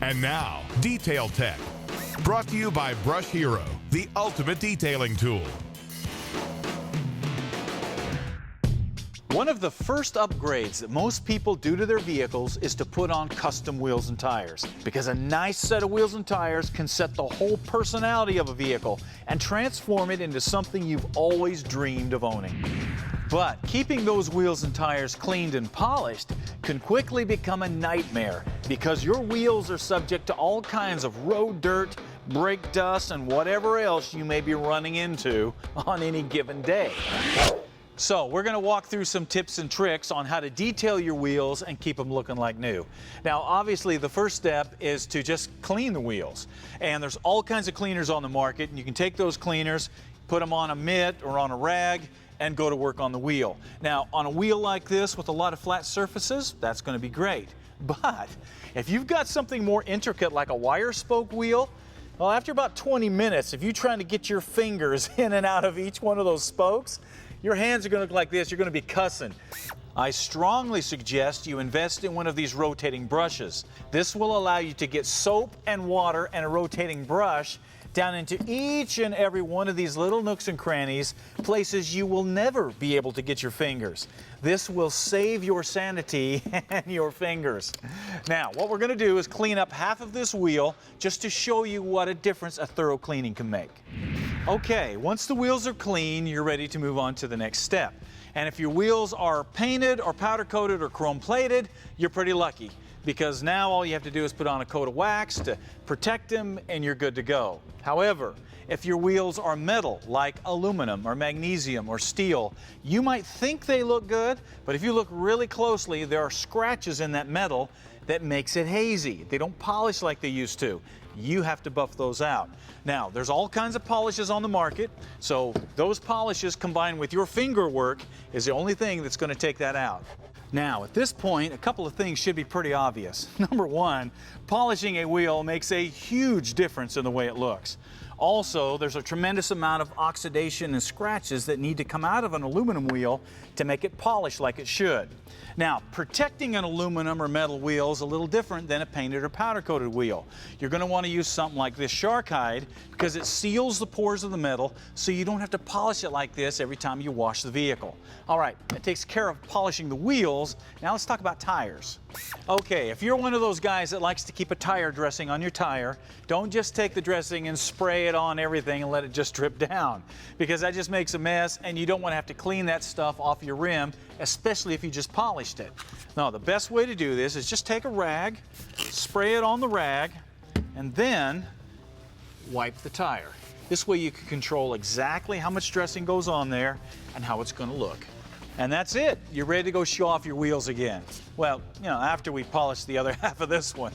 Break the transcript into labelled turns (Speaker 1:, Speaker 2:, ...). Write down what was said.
Speaker 1: And now, Detail Tech. Brought to you by Brush Hero, the ultimate detailing tool.
Speaker 2: One of the first upgrades that most people do to their vehicles is to put on custom wheels and tires, because a nice set of wheels and tires can set the whole personality of a vehicle and transform it into something you've always dreamed of owning. But keeping those wheels and tires cleaned and polished can quickly become a nightmare, because your wheels are subject to all kinds of road dirt, brake dust, and whatever else you may be running into on any given day. So we're going to walk through some tips and tricks on how to detail your wheels and keep them looking like new. Now, obviously, the first step is to just clean the wheels. And there's all kinds of cleaners on the market, and you can take those cleaners, put them on a mitt or on a rag, and go to work on the wheel. Now, on a wheel like this with a lot of flat surfaces, that's going to be great. But if you've got something more intricate like a wire spoke wheel, well, after about 20 minutes, if you're trying to get your fingers in and out of each one of those spokes, your hands are going to look like this. You're going to be cussing. I strongly suggest you invest in one of these rotating brushes. This will allow you to get soap and water and a rotating brush down into each and every one of these little nooks and crannies, places you will never be able to get your fingers. This will save your sanity and your fingers. Now, what we're going to do is clean up half of this wheel just to show you what a difference a thorough cleaning can make. Okay, once the wheels are clean, you're ready to move on to the next step. And if your wheels are painted or powder coated or chrome plated, you're pretty lucky, because now all you have to do is put on a coat of wax to protect them and you're good to go. However, if your wheels are metal, like aluminum or magnesium or steel, you might think they look good, but if you look really closely, there are scratches in that metal that makes it hazy. They don't polish like they used to. You have to buff those out. Now, there's all kinds of polishes on the market, so those polishes combined with your finger work is the only thing that's going to take that out. Now, at this point, a couple of things should be pretty obvious. Number one, polishing a wheel makes a huge difference in the way it looks. Also, there's a tremendous amount of oxidation and scratches that need to come out of an aluminum wheel to make it polish like it should. Now, protecting an aluminum or metal wheel is a little different than a painted or powder coated wheel. You're going to want to use something like this Sharkhide, because it seals the pores of the metal so you don't have to polish it like this every time you wash the vehicle. All right, that takes care of polishing the wheels. Now let's talk about tires. Okay, if you're one of those guys that likes to keep a tire dressing on your tire, don't just take the dressing and spray it on everything and let it just drip down, because that just makes a mess and you don't want to have to clean that stuff off your rim, especially if you just polished it. No, the best way to do this is just take a rag, spray it on the rag, and then wipe the tire. This way you can control exactly how much dressing goes on there and how it's going to look. And that's it. You're ready to go show off your wheels again. Well, you know, after we polish the other half of this one.